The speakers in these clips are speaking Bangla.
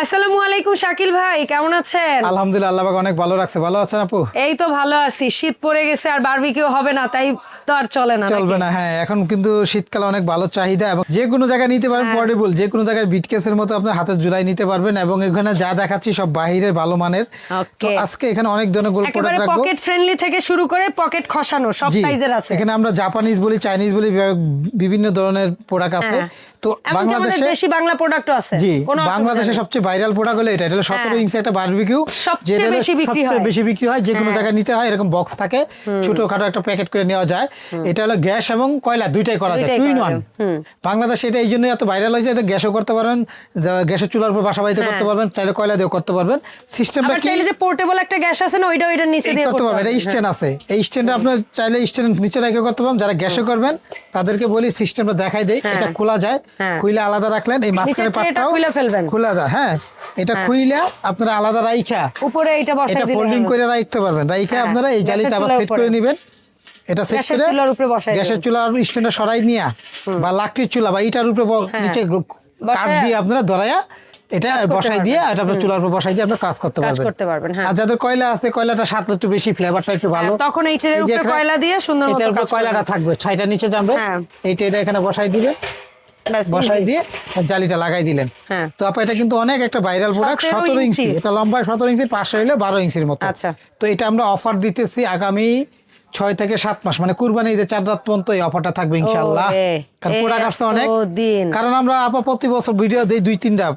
আসসালামু আলাইকুম শাকিল ভাই, কেমন আছেন? আলহামদুলিল্লাহ, আল্লাহ পাক অনেক ভালো রাখছে। ভালো আছেন আপু? এই তো ভালো আছি। শীত পড়ে গেছে আর বারবিকিউ হবে না, তাই তো আর চলে না। চলবে না, হ্যাঁ। এখন কিন্তু শীতকালে অনেক ভালো চাহিদা এবং যে কোনো জায়গায় নিতে পারবেন, পোর্টেবল যে কোনো জায়গায় বিটকেসের মতো আপনার হাতের জুলাই নিতে পারবেন। এবং এখানে যা দেখাচ্ছি সব বাহিরের ভালো মানের। তো আজকে এখানে অনেক ধরনের প্রোডাক্ট রাখবো, পকেট ফ্রেন্ডলি থেকে শুরু করে পকেট খসানো সব সাইজের আছে। এখানে আমরা জাপানিজ বলি, চাইনিজ বলি, বিভিন্ন ধরনের প্রোডাক্ট আছে। তো বাংলাদেশে বেশি বাংলা প্রোডাক্টও আছে। জি, বাংলাদেশে সবচেয়ে ভাইরাল প্রোডাক্ট হলো এটা। এটা হলো 17 ইঞ্চি একটা বারবিকিউ, যেটা সবচেয়ে বেশি বিক্রি হয়। যে কোনো জায়গায় নিতে হয়, এরকম বক্স থাকে, ছোটখাটো একটা প্যাকেট করে নেওয়া যায়। এটা হলো গ্যাস এবং কয়লা দুইটাই করা যায়, 2 in 1। বাংলাদেশে এটা এই জন্য এত ভাইরাল হয়েছে। এটা গ্যাসও করতে পারবেন, গ্যাসের চুলার উপর বাসা বাড়িতে করতে পারবেন, চাইলে কয়লা দিয়েও করতে পারবেন। সিস্টেমটা কি, চাইলে যে পোর্টেবল একটা গ্যাস আছে না, ওইটার নিচে দিয়ে করতে পারবেন। এটা স্ট্যান্ড আছে, এই স্ট্যান্ডে আপনি চাইলে স্ট্যান্ড নিচে রেখে করতে পারবেন। যারা গ্যাসে করবেন তাদেরকে বলি সিস্টেমটা দেখাই দেই। এটা খোলা যায়, খুলে আলাদা রাখলেন, এই মাঝখানে পাটটাও খোলা যায়। হ্যাঁ, এটা খুইলা আপনারা আলাদা রাইখা উপরে এটা ফোল্ডিং করে রাখতে পারবেন। রাইখা আপনারা এই জালিটা আবার সেট করে নেবেন। এটা সেট করে গ্যাসের চুলার স্ট্যান্ডে সরাই নিয়া, বা লাকড়ির চুলা বা ইটার উপরে নিচে কাঠ দিয়ে আপনারা ধরায়া এটা বসাই দিয়ে এটা আপনার চুলার উপর বসাই দিয়ে আপনারা কাজ করতে পারবেন। আর যাদের কয়লা আছে, কয়লাটা সাথে একটু বেশি, ফ্লেভারটা একটু ভালো, তখন এইটার উপরে কয়লা দিয়ে সুন্দর মতো এটার উপরে কয়লাটা থাকবে, ছাইটা নিচে যাবে। এইটা এখানে বসাই দিবেন, বসাই দিয়ে জালিটা লাগাই দিলেন। তো আপা এটা কিন্তু অনেক একটা ভাইরাল প্রোডাক্ট। 17 ইঞ্চি, এটা লম্বা 17 ইঞ্চি, পাশে হইলে 12 ইঞ্চির মতো। তো এটা আমরা অফার দিতেছি আগামী 6 থেকে 7 মাস, মানে কুরবানি ঈদের 4 রাত পর্যন্ত এই অফারটা থাকবে ইনশাআল্লাহ। কারণ প্রোডাক্ট আসছে অনেক, কারণ আমরা আপা প্রতি বছর ভিডিও দেই 2-3টা,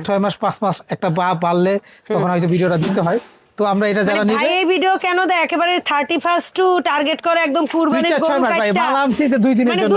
6 মাস 5 মাস একটা বাড়লে তখন হয়তো ভিডিওটা দিতে হয়। তো আমরা এটা যারা নিবে, ভাই এই ভিডিও কেন দেয় একেবারে 31st টু টার্গেট করে একদম কুরবানির গরু কাটটা, বালান থেকে 2-3 এর জন্য,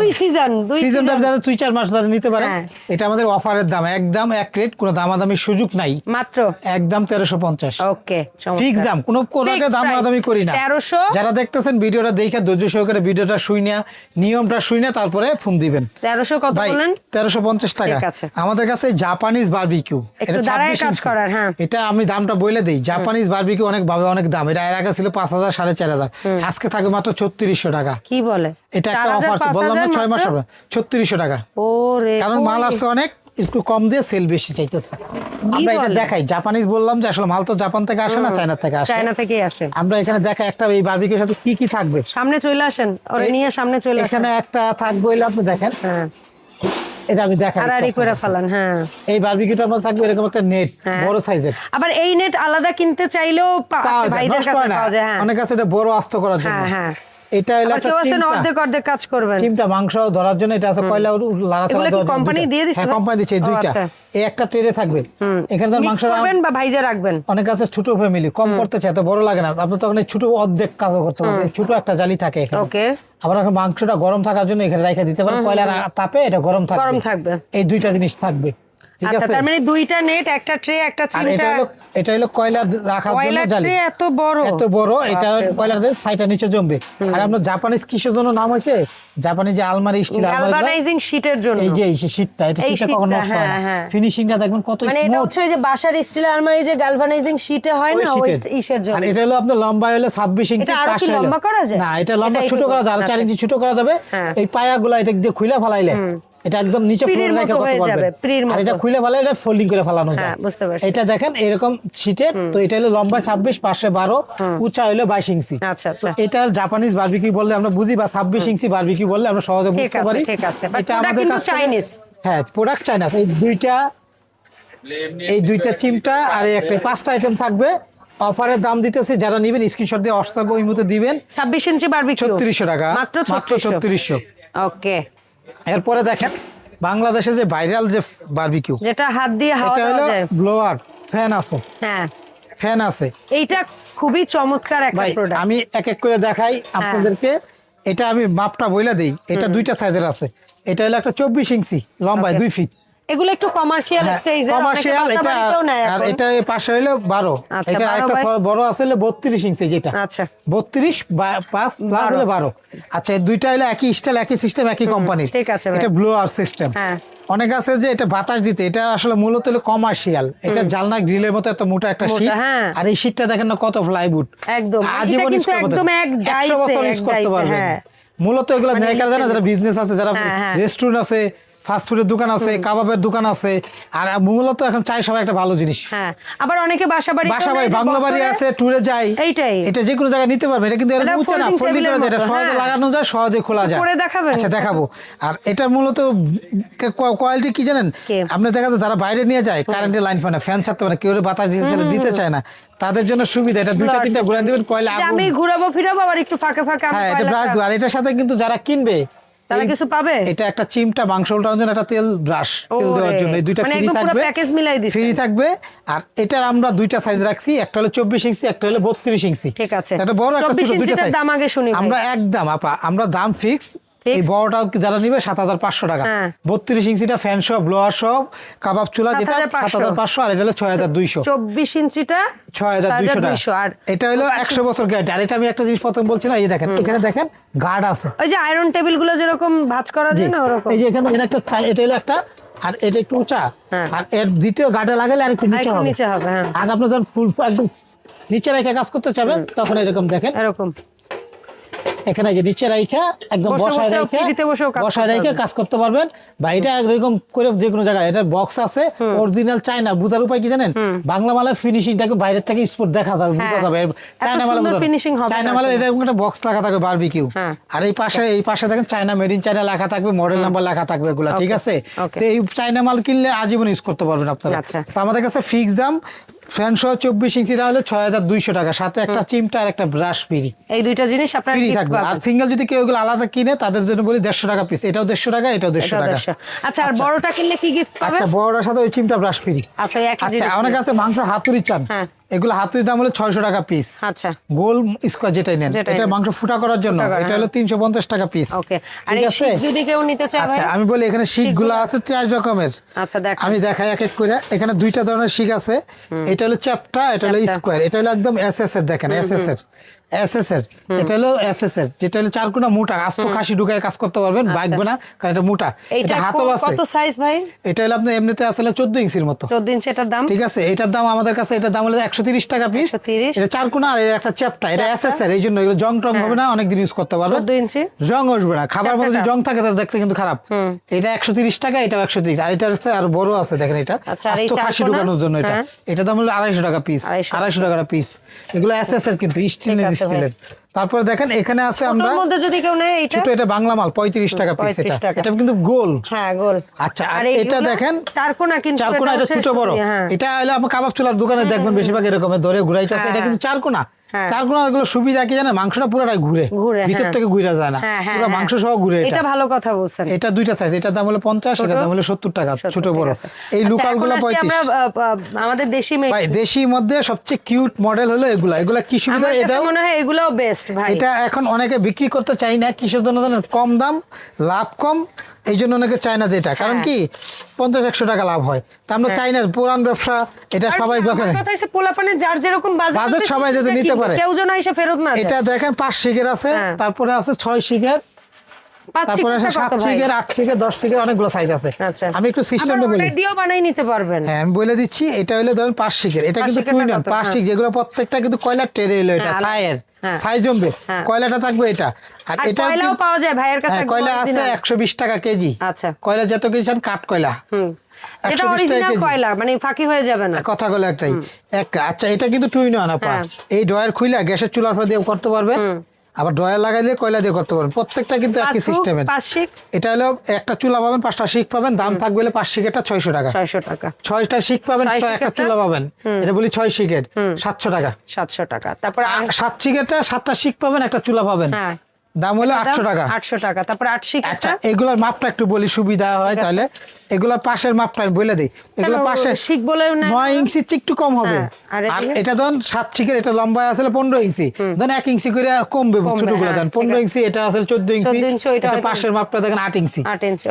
2 সিজনটা যারা 2-4 মাস ধরে নিতে পারে। এটা আমাদের অফারের দাম, একদম এক রেট, কোনো দামাদামির সুযোগ নাই, মাত্র একদম 1350। ওকে, ফিক্স দাম, কোনো আগে দামাদামি করি না। 1300 যারা দেখতেছেন ভিডিওটা দেখে ধৈর্য সহকারে ভিডিওটা শুইনা, নিয়মটা শুইনা তারপরে ফোন দিবেন। 1300 কত বলেন? 1350 টাকা। আমাদের কাছে জাপানিজ বারবিকিউ, এটা 26 কাজ করার। এটা আমি দামটা বলে দেই, জাপানিজ বারবিকিউ অনেক ভাবে অনেক দাম। এটা এর আগে ছিল 5000 4500, আজকে থাকে মাত্র 3600 টাকা। কি বলে, এটা একটা অফার, বললাম না 6 মাস হবে, 3600 টাকা। ওরে, কারণ মাল আসছে অনেক, একটু কম দিয়ে সেল বেশি চাইতেছে। আমরা এটা দেখাই, জাপানিজ বললাম যে আসলে মাল তো জাপান থেকে আসে না, চায়না থেকে আসে। চায়না থেকেই আসে। আমরা এখানে দেখাই একটা এই বারবিকিউর সাথে কি কি থাকবে। সামনে চলে আসেন, ওরে নিয়ে সামনে চলে আসেন। এখানে একটা থাকবে, হইলো আপনি দেখেন। এটা আমি দেখাই, আড়াআড়ি করে ফেলান। এই বারবিকিউটার মধ্যে থাকবে এরকম একটা নেট, বড় সাইজের। আবার এই নেট আলাদা কিনতে চাইলেও ভাইদের কাছে পাওয়া যায়। অনেক কাছে এটা বড় আস্ত করার জন্য। এটা হলো একটা অর্ধেক কাজ করবেন, চিমটা মাংস ধরার জন্য। এটা আছে কয়লা লাড়াচাড়া দেওয়ার জন্য। কোম্পানি দিয়ে দিছে? হ্যাঁ, কোম্পানি দিচ্ছে। এই দুইটা, এই একটা ট্রে থাকবে, এখানে তো মাংস রাখবেন বা ভাইজে রাখবেন। অনেক কাছে ছোট ফ্যামিলি কম করতে চায়, তো বড় লাগে না, আপনি তখন এই ছোট অর্ধেক কাজও করতে পারবেন। ছোট একটা জালি থাকে এখানে। ওকে, আবার মাংসটা গরম থাকার জন্য এখানে রাখা দিতে পারেন, কয়লার তাপে এটা গরম থাকবে। এই দুইটা জিনিস থাকবে, ঠিক আছে? তার মানে দুইটা নেট, একটা ট্রে, একটা চিমটা। এটা হলো কয়লা রাখার জন্য জালি, এত বড়। এটা কয়লার ছাইটা নিচে জমবে। আর আমরা জাপানিজ কিসের জন্য নাম হইছে, জাপানিজ যে আলমারি, স্টিল আলমারি, গ্যালভানাইজিং শীটের জন্য। এই যে এই শীটটা, এটা শীটটা কখনো নষ্ট হয় না, ফিনিশিংটা দেখবেন কত স্মুথ। মানে এটা হচ্ছে যে বাসার স্টিল আলমারি যে গ্যালভানাইজিং শীটে হয় না, ওই ইসের জন্য। আর এটা হলো আপনার লম্বা হলো 26 ইঞ্চি, পাশে হলো লম্বা করা যায় না, এটা লম্বা ছোট করা যায়, আর 4 ইঞ্চি ছোট করা যাবে। এই পায়াগুলো এটা দিয়ে খুলে ফেলাইলে এটা একদম নিচে পুরো রেখে করতে পারবেন। আর এটা খুলে ফেলে এটা ফোল্ডিং করে ফেলানো যায়। এটা দেখেন এরকম শীটের। তো এটা হলো লম্বা 26, পাশে 12, উঁচা হলো 22 ইঞ্চি। আচ্ছা আচ্ছা, এটা জাপানিজ বারবিকিউ বললে আমরা বুঝি, বা 26 ইঞ্চি বারবিকিউ বললে আমরা সহজে বুঝতে পারি। এটা আমাদের কাছে চাইনিজ, হ্যাঁ প্রোডাক্ট চাইনা। এই দুইটা চিমটা আর এই একটা, 5টা আইটেম থাকবে। অফারের দাম দিতেছি, যারা নেবেন স্ক্রিনশট দিয়ে হোয়াটসঅ্যাপ ওই মতো দিবেন। 26 ইঞ্চি বারবিকিউ 3600 টাকা, মাত্র 3600। ওকে, এরপরে দেখেন বাংলাদেশে যে ভাইরাল যে বারবিকিউ, যেটা হাত দিয়ে হাওয়া দেওয়া যায়, ব্লোয়ার ফ্যান আছে। ফ্যান আছে, এইটা খুবই চমৎকার একটা প্রোডাক্ট। আমি এক এক করে দেখাই আপনাদেরকে। এটা আমি মাপটা বইলা দেই, এটা দুইটা সাইজের আছে। এটা হলো একটা 24 ইঞ্চি লম্বায় 2 ফিট। এগুলো একটু কমার্শিয়াল স্টেজে, কমার্শিয়াল। এটা আর এটা পাশে হলো 12। এটা আরেকটা বড় আছে 32 ইঞ্চি, যেটা আচ্ছা 32 5 প্লাস হলো 12। আচ্ছা, এই দুইটা হলো একই স্টাইল, একই সিস্টেম, একই কোম্পানির। ঠিক আছে, এটা ব্লোয়ার সিস্টেম। অনেক আছে যে এটা বাতাস দিতে, এটা আসলে মূলত হলো কমার্শিয়াল। এটা জালনা গ্রিলের মতো এত মোটা একটা শীট। আর এই শীটটা দেখেন না কত প্লাইউড, একদম আজীবন ইউজ করতে পারবেন, 100 বছর ইউজ করতে পারবেন। মূলত এগুলো নেকার জানা, যারা বিজনেস আছে, যারা রেস্টুরেন্ট আছে, ফাস্ট ফুডের দোকান আছে, কাবাবের দোকান আছে, আর মূলত এখন চাই সবাই একটা ভালো জিনিস। হ্যাঁ, আবার অনেকে বাসা বাড়ি বাংলা বাড়ি আছে, ট্যুরে যায়, এটা যে কোনো জায়গায় নিতে পারবে। এটা কিন্তু এরকম উঁচু না, ফোল্ডিং করা যায়, এটা সহজে লাগানো যায়, সহজে খোলা যায়। আচ্ছা দেখাবো। আর এটার মূলত কোয়ালিটি কি জানেন, আপনি দেখা যায় যারা বাইরে নিয়ে যায়, কারেন্টের লাইন পায় না, ফ্যান ছাড়তে পারে, কেউ বাতাস দিতে চায় না, তাদের জন্য সুবিধা। এটা দুইটা তিনটা ঘুরে দিবেন, কয়লা আমি ঘুরাবো ফিরাবো, আবার একটু ফাঁকে ফাঁকে। হ্যাঁ, এটা ব্রাশ। আর এটার সাথে কিন্তু যারা কিনবে তারা কিছু পাবে। এটা একটা চিমটা মাংস উল্টানোর জন্য, একটা তেল ব্রাশ, তেল দেওয়ার জন্য, এই দুইটা ফ্রি থাকবে, প্যাকেজ মিলাই দিছি, ফ্রি থাকবে। আর এটার আমরা দুইটা সাইজ রাখছি, একটা হলো 24 ইঞ্চি, একটা হলো 32 ইঞ্চি। ঠিক আছে, এটা বড় একটা ছোট, দুইটা সাইজ। দাম আগে শুনি আমরা একদম আপা, আমরা দাম ফিক্স। এই বড়টাও যারা নিবে 7,500 টাকা, 32 ইঞ্চিটা ফ্যান সহ, ব্লোয়ার সহ, কাবাব চুলা যেটা 7,500, আর এটা হলো 6,200। 24 ইঞ্চিটা 6,200 টাকা। আর এটা হলো 100 বছর গ্যারান্টি। আর এটা আমি একটা জিনিস প্রথম বলছি না, এই দেখেন, এখানে দেখেন গার্ড আছে, ওই যে আয়রন টেবিল গুলো যেরকম ভাঁজ করা যায় না, ওরকম। এই যে এখানে একটা, এটা হলো একটা, আর এটা একটু উঁচা, আর এর দ্বিতীয় গার্ডে লাগালে আর একটু নিচে হবে। আর আপনি যখন ফুল একদম নিচে রেখে কাজ করতে চাবেন, তখন এরকম দেখেন, এরকম এখানে যে নিচে রাইখা একদম বসায় রেখে কাজ করতে পারবেন। বা এটা এরকম করে যে কোনো জায়গায়, এটা বক্স আছে অরিজিনাল চায়না। বুঝার উপায় কি জানেন, বাংলা মালের ফিনিশিং দেখো বাইরের থেকে স্পট দেখা যাবে, বোঝা যাবে চায়না মালের ফিনিশিং হবে। চায়না মালের এরকম একটা বক্স লেখা থাকবে বারবিকিউ, আর এই পাশে দেখেন চায়না, মেড ইন চায়না লেখা থাকবে, মডেল নাম্বার লেখা থাকবে, এগুলা ঠিক আছে। তো এই চায়না মাল কিনলে আজীবন ইউজ করতে পারবেন আপনারা। তো আমাদের কাছে ফিক্স দাম, ফ্যান সহ 24 ইঞ্চি হলে 6,200 টাকা, সাথে একটা চিমটা আর একটা ব্রাশ ফ্রি। এই দুইটা জিনিস আপনারা ফ্রি থাকবে। আর সিঙ্গেল যদি কেউ এগুলো আলাদা কিনে, তাদের জন্য বলি 150 টাকা পিস। এটাও 150 টাকা, এটাও 150 টাকা। আচ্ছা, আর বড়টা কিনলে কি গিফট পাবে? আচ্ছা, বড়টার সাথে ওই চিমটা ব্রাশ ফ্রি। আচ্ছা, একই জিনিস। অনেক আছে মাংস হাতুড়ি চান, এগুলো হাতুড়ির দাম হলো 600 টাকা পিস। আচ্ছা, গোল স্কোয়ার যেটাই নেন, এটা মাংস ফুটা করার জন্য, এটা হলো 350 টাকা পিস। ওকে। আর এই শিক যদি কেউ নিতে চায় ভাই? আচ্ছা, আমি বলি এখানে শিকগুলো আছে 4 রকমের। আচ্ছা, দেখেন, আমি দেখাই এক এক করে। এখানে দুইটা ধরনের শিক আছে, এটা হলো চ্যাপটা, এটা হলো স্কোয়ার, এটা হলো একদম এসএস এর। দেখেন এসএস এর, এটা হলো এসএস এর, যেটা হলো 4 কোণা মোটা, আস্ত খাসি ঢুকায় কাজ করতে পারবেন, বাইকবে না, কারণ এটা মোটা। এটা হাতল আছে। কত সাইজ ভাই? এটা হলো আপনি এমনিতে আসলে 14 ইঞ্চির মতো। 14 ইঞ্চি এটার দাম? ঠিক আছে, এটার দাম আমাদের কাছে, এটার দাম হলো 130 টাকা পিস। এটা 4 কোণা, আর এটা একটা চ্যাপটা, এটা এসএস এর, এইজন্য এগুলো জং টং হবে না, অনেক দিন ইউজ করতে পারবেন। 14 ইঞ্চি জং আসবে না, খাবার মধ্যে জং থাকে তাহলে দেখতে কিন্তু খারাপ। এটা 130 টাকা, এটাও 130। আর এটা হচ্ছে আর বড় আছে, দেখেন এটা আস্ত খাসি ঢুকানোর জন্য। এটা দাম হলো 250 টাকা পিস, 250 টাকা পিস। এগুলো এসএস এর, কিন্তু স্টিলের। তারপরে দেখেন এখানে আছে, আমরা মধ্যে যদি কেউ নেয়, ছোট, এটা বাংলা মাল 35 টাকা পিস। এটা কিন্তু গোল। হ্যাঁ, গোল। আচ্ছা, আর এটা দেখেন চারকোনা, কিন্তু চারকোনা, এটা ছোট বড়। এটা হলো আপনি কাবাব চুলার দোকানে দেখবেন বেশিরভাগ এরকম ধরে ঘুরাইতেছে। এটা কিন্তু চারকোনা। চারকোনা এগুলো সুবিধা কি জানেন, মাংসটা পুরোটাই ঘুরে, ভিতর থেকে ঘুরে যায় না, পুরো মাংস সহ ঘুরে। এটা ভালো কথা বলছেন। এটা দুইটা সাইজ, এটার দাম হলো 50, এটার দাম হলো 70 টাকা, ছোট বড়। এই লোকাল গুলো 35। আমাদের দেশি ভাই, দেশির মধ্যে সবচেয়ে কিউট মডেল হলো এগুলা। কি সুবিধা, এটা মনে হয় এগুলাও বেস্ট ভাই। এটা এখন অনেকে বিক্রি করতে চাই না, কিসের জন্য জানেন, কম দাম, লাভ কম, এই জন্য অনেকে চায় না। যেটা কারণ কি 50-100 টাকা লাভ হয়, তা আমরা চাই না। পুরান ব্যবসা, এটা সবাই পোলাপানের যার যেরকম বাজেট, সবাই যাতে নিতে পারে, কেউ যেন এসে ফেরত না। এটা দেখেন 5 শিকের আছে, তারপরে আছে 6 শিকের, তারপরে আছে 7 শিকের, 8 শিকের, 10 শিকের, অনেকগুলো সাইজ আছে। আমি একটু সিস্টেমটা বলি, দিও বানাই নিতে পারবেন। হ্যাঁ, আমি বলে দিচ্ছি। এটা হলো ধরুন 5 শিকের, এটা কিন্তু টুইন 5 শিক, যেগুলো প্রত্যেকটা কিন্তু কয়লার ট্রে হলো, এটা ছায়ের ছাই জমবে, কয়লাটা থাকবে এটা। আর এটা কয়লাও পাওয়া যায় ভাইয়ের কাছে, কয়লা আছে 120 টাকা কেজি। আচ্ছা, কয়লা যত কেজি চান, কাঠ কয়লা, এটা অরিজিনাল কয়লা, মানে ফাঁকি হয়ে যাবে না, কথা বলে একটাই। আচ্ছা, এটা কিন্তু টুইন না পা, এই ড্রয়ার খুইলা গ্যাসের চুলার উপর দিয়ে করতে পারবেন, আবার ড্রয়ার লাগাই দিয়ে কয়লা দিয়ে করতে পারবেন। প্রত্যেকটা কিন্তু একই সিস্টেমের। এটা হলো একটা চুলা পাবেন, 5টা শিক পাবেন, দাম থাকবে 5 শিকেরটা 600 টাকা। 6টা শিক পাবেন, একটা চুলা পাবেন, এটা বলি 6 শিকের 700 টাকা। 700 টাকা। তারপর 7 শিকেরটা 7টা শিক পাবেন, একটা চুলা পাবেন, দাম হলো 800 টাকা। 800 টাকা। তারপর 8 শিক। আচ্ছা, এগুলোর মাপটা একটু বলি, সুবিধা হয় তাহলে। এগুলোর পাশের মাপটা আমি বলে দিই। এগুলো পাশে শিক বলে 9 ইঞ্চি একটু কম হবে। আর এটা ধরুন 7 শিকের, এটা লম্বা আসলে 15 ইঞ্চি, ধরুন 1 ইঞ্চি করে কমবে, ছোটগুলো দেন 15 ইঞ্চি, এটা আসলে 14 ইঞ্চি, এটা পাশের মাপটা দেখেন 8 ইঞ্চি,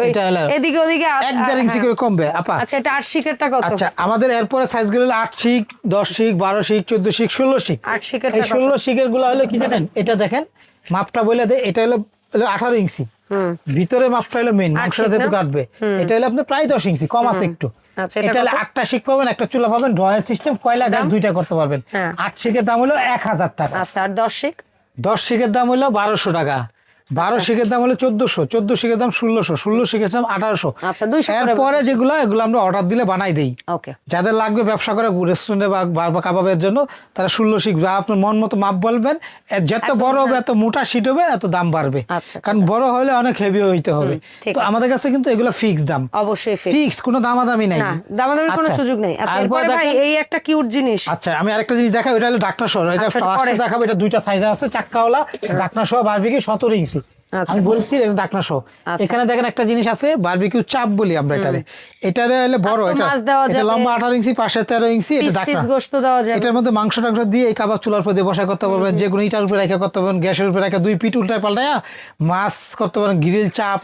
এটা হলো এদিকে ওদিকে 1.5 ইঞ্চি করে কমবে আপা। আচ্ছা, এটা 8 শিকেরটা কত? আচ্ছা, আমাদের এরপরে সাইজগুলো হলো 8 শিক, 10 শিক, 12 শিক, 14 শিক, 16 শিক। 8 শিকের, এই 16 শিকের গুলো হলো কি জানেন, এটা দেখেন মাপটা বলে দেয়, এটা হলো 18 ইঞ্চি, ভিতরে মাপটা হলো মেইন, মাংসটা যেহেতু কাটবে, এটা হলো আপনি প্রায় 10 ইঞ্চি, কম আছে একটু। এটা হলো 8টা শিক পাবেন, একটা চুলা পাবেন, ড্রয়ার সিস্টেম, কয়লা গ্যাস দুইটা করতে পারবেন। 8 শিকের দাম হলো 1000 টাকা। আচ্ছা, আর 10 শিক? 10 শিকের দাম হলো 1200 টাকা। 12 শিকের দাম হলো 1400, 14 শিকের দাম 1600, 16 শিকের দাম 1800। আচ্ছা 200 এরপরে যেগুলো এগুলো আমরা অর্ডার দিলে বানাই দেই। ওকে, যাদের লাগবে ব্যবসা করে রেস্টুরেন্টে বা কাবাবের জন্য তারা 16 শিক বা আপনার মন মতো মাপ বলবেন, যত বড় হবে এত মোটা শীট হবে এত দাম বাড়বে। কারণ বড় হলে অনেক হেভি হইতে হবে। তো আমাদের কাছে কিন্তু এগুলো ফিক্স দাম, অবশ্যই ফিক্স, কোনো দামাদামি নাই, দামাদামির কোনো সুযোগ নাই। আচ্ছা এরপরে ভাই এই একটা কিউট জিনিস। আচ্ছা আমি আরেকটা জিনিস দেখাই, ওটা হলো ডাকনা সহ। এটা ফার্স্টে দেখাবো, এটা দুইটা সাইজ আছে, চাক্কাওয়ালা ডাকনা সহ বারবিকিউ 17 ইঞ্চি। আমি বলছি এটা ডাকনা সহ। এখানে দেখেন একটা জিনিস আছে, বারবিকিউ চাপ বলি আমরা এটারে। এটারে হলো বড়, এটা লম্বা 18 ইঞ্চি, পাশে 13 ইঞ্চি, এটা ডাকনা। গোশত দেওয়া যায়, এটার মধ্যে মাংস টাংস দিয়ে এই কাবাব চুলার উপর দিয়ে বসা করতে পারবেন, যে কোনো ইটার উপরে রেখে করতে পারবেন, গ্যাসের উপরে রেখে 2 পিঠ উল্টায় পাল্টায়া মাছ করতে পারেন, গ্রিল চাপ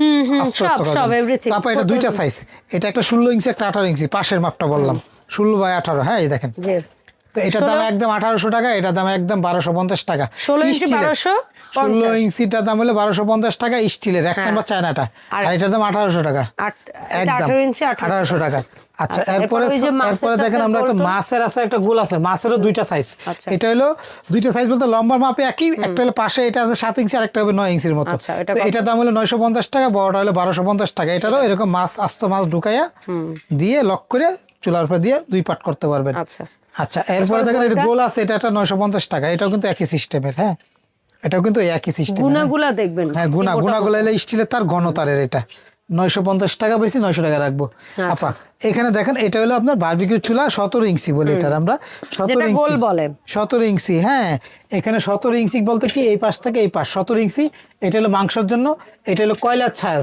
সব এভরিথিং। তারপর এটা দুইটা সাইজ, এটা একটা 16 ইঞ্চি, একটা 18 ইঞ্চি, পাশের মাপটা বললাম 16 বাই 18। হ্যাঁ এই দেখেন, তো এটার দাম একদম 1800 টাকা, এটার দাম একদম 1250 টাকা। 16 ইঞ্চি 16 ইঞ্চিটার দাম হলো 1250 টাকা স্টিলের, এক নম্বর চায়নাটা, আর এটার দাম 1800 টাকা, একদম 1800 টাকা। আচ্ছা এরপরে দেখেন আমরা একটা মাছের আছে, একটা গোল আছে, মাছেরও দুইটা সাইজ। এটা হলো দুইটা সাইজ বলতে লম্বার মাপে একই, একটা হলো পাশে এটা আছে 7 ইঞ্চি, আর একটা হবে 9 ইঞ্চির মতো। তো এটার দাম হলো 950 টাকা, বড়টা হলো 1250 টাকা। এটারও এরকম মাছ, আস্ত মাছ ঢুকাইয়া দিয়ে লক করে চুলার উপর দিয়ে 2 পাট করতে পারবেন। আচ্ছা এরপরে দেখেন এটা গোল আছে, এটা 950 টাকা, এটাও কিন্তু একই সিস্টেমের। হ্যাঁ এটাও কিন্তু একই সিস্টেম, গুণাগুলা দেখবেন। হ্যাঁ গুণাগুলো এলে স্টিলের, তার ঘনতারের। এটা 950 টাকা, বেশি 900 টাকা রাখবো। আপা এখানে দেখেন এটা হলো আপনার বারবিকিউ চুলা 17 ইঞ্চি বলে, এটা আমরা 17 ইঞ্চি। হ্যাঁ এখানে 17 ইঞ্চি বলতে কি এই পাশ থেকে এই পাশ 17 ইঞ্চি। এটা হলো মাংসের জন্য, এটা হলো কয়লার ছায়া,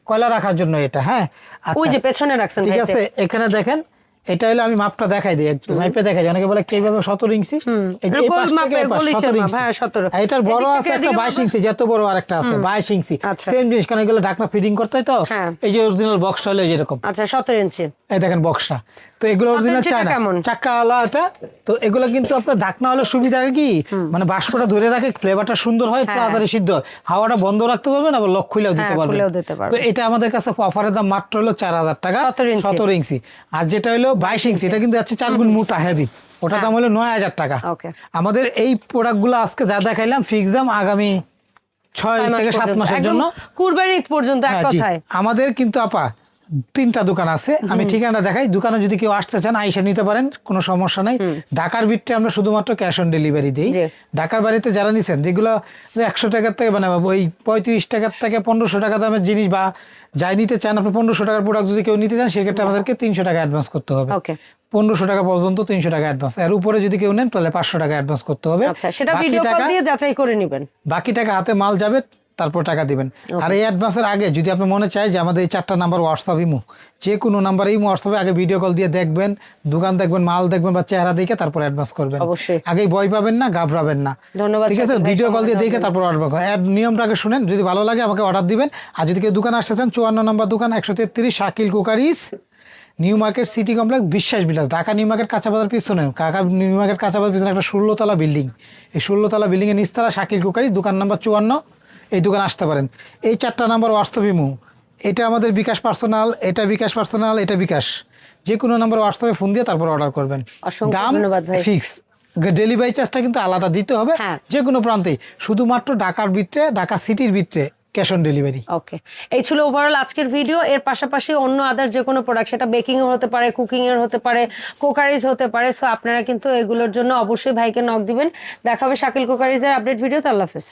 কয়লা রাখার জন্য এটা। হ্যাঁ ওই যে পেছনে রাখছেন, ঠিক আছে। এখানে দেখেন এটা হলো, আমি মাপটা দেখাই দিই, একটু মাপে দেখাই দিই। অনেকে বলে কিভাবে 17 ইঞ্চি, এই যে এই পাশ থেকে এই পাশ 17 ইঞ্চি। এটার বড় আছে একটা 22 ইঞ্চি, যত বড় আরেকটা আছে 22 ইঞ্চি, সেম জিনিস। কারণ এগুলো ঢাকনা ফিটিং করতে হয় তো। এই যে অরিজিনাল বক্সটা হলো এরকম। আচ্ছা 17 ইঞ্চি, এই দেখেন বক্সটা। তো এগুলো অরিজিনাল চায়না চাক্কাওয়ালা এটা। তো এগুলো কিন্তু আপনার ঢাকনা হলে সুবিধা কি, মানে বাষ্পটা ধরে রাখে, ফ্লেভারটা সুন্দর হয়, তাড়াতাড়ি সিদ্ধ হয়, হাওয়াটা বন্ধ রাখতে পারবেন, আবার লক খুলেও দিতে পারবেন। তো এটা আমাদের কাছে অফারের দাম মাত্র হলো 4000 টাকা, 17 ইঞ্চি। আর যেটা হলো 22 ইঞ্চি, এটা কিন্তু যাচ্ছে 4 গুণ মোটা, হেভি, ওটার দাম হলো 9000 টাকা। আমাদের এই প্রোডাক্টগুলো আজকে যা দেখাইলাম ফিক্স দাম আগামী 6 থেকে 7 মাসের জন্য, কুরবানি ঈদ পর্যন্ত। এক কথায় আমাদের কিন্তু আপা 3টা দোকান আছে, আমি ঠিকানা দেখাই। দোকানে যদি কেউ আসতে চান আইসা নিতে পারেন, কোনো সমস্যা নাই। ঢাকার ভিতরে আমরা শুধুমাত্র ক্যাশ অন ডেলিভারি দিই। ঢাকার বাড়িতে যারা নিছেন, যেগুলো 100 টাকার থেকে মানে ওই 35 টাকার থেকে 1500 টাকা দামের জিনিস বা যাই নিতে চান, আপনি 1500 টাকার প্রোডাক্ট যদি কেউ নিতে চান, সেক্ষেত্রে আমাদেরকে 300 টাকা অ্যাডভান্স করতে হবে। 1500 টাকা পর্যন্ত 300 টাকা অ্যাডভান্স, এর উপরে যদি কেউ নেন তাহলে 500 টাকা অ্যাডভান্স করতে হবে। সেটা ভিডিও কল দিয়ে যাচাই করে নেবেন, বাকি টাকা হাতে মাল যাবে, তারপর টাকা দিবেন। আর এই অ্যাডভান্সের আগে যদি আপনি মনে চাই যে আমাদের এই 4টা নাম্বার হোয়াটসঅ্যাপ ইমো, যে কোনো নাম্বারে ইমো হোয়াটসঅ্যাপে আগে ভিডিও কল দিয়ে দেখবেন, দোকান দেখবেন, মাল দেখবেন বা চেহারা দেখে তারপর অ্যাডভান্স করবেন। আগে ভয় পাবেন না, ঘাবড়াবেন না। ঠিক আছে, ভিডিও কল দিয়ে দেখে তারপর অর্ডার করবেন। নিয়মটা আগে শুনেন, যদি ভালো লাগে আমাকে অর্ডার দিবেন। আর যদি কেউ দোকানে আসতে চান, 54 নম্বর দোকান, 133 Shakil cookeries, new market city complex, বিশ্বাস বিলাস, ঢাকা নিউ মার্কেট কাঁচা বাজার পিছনে। নিউ মার্কেট কাঁচা বাজার পিছনে একটা 16 তলা বিল্ডিং, এই 16 তলা বিল্ডিং এর নিচতলা শাকিল কুকারিস, দোকান নাম্বার 54। এই দোকানে আসতে পারেন। এই 4টা নাম্বার হোয়াটসঅ্যাপ ইমো, এটা আমাদের বিকাশ পার্সোনাল, এটা বিকাশ পার্সোনাল, এটা বিকাশ, যে কোনো নাম্বার হোয়াটসঅ্যাপে ফোন দিয়ে তারপর অর্ডার করবেন। দাম ফিক্স, ডেলিভারি চার্জটা কিন্তু আলাদা দিতে হবে যে কোনো প্রান্তে, শুধুমাত্র ঢাকার ভিতরে, ঢাকা সিটির ভিতরে ক্যাশ অন ডেলিভারি। ওকে, এই ছিল ওভারঅল আজকের ভিডিও। এর পাশাপাশি অন্য আদার যে কোনো প্রোডাক্ট, সেটা বেকিং এর হতে পারে, কুকিং এর হতে পারে, কুকারিজ হতে পারে, সো আপনারা কিন্তু এগুলোর জন্য অবশ্যই ভাইকে নক দিবেন। দেখা হবে শাকিল কুকারিজের আপডেট ভিডিওতে। আল্লাহ হাফেজ।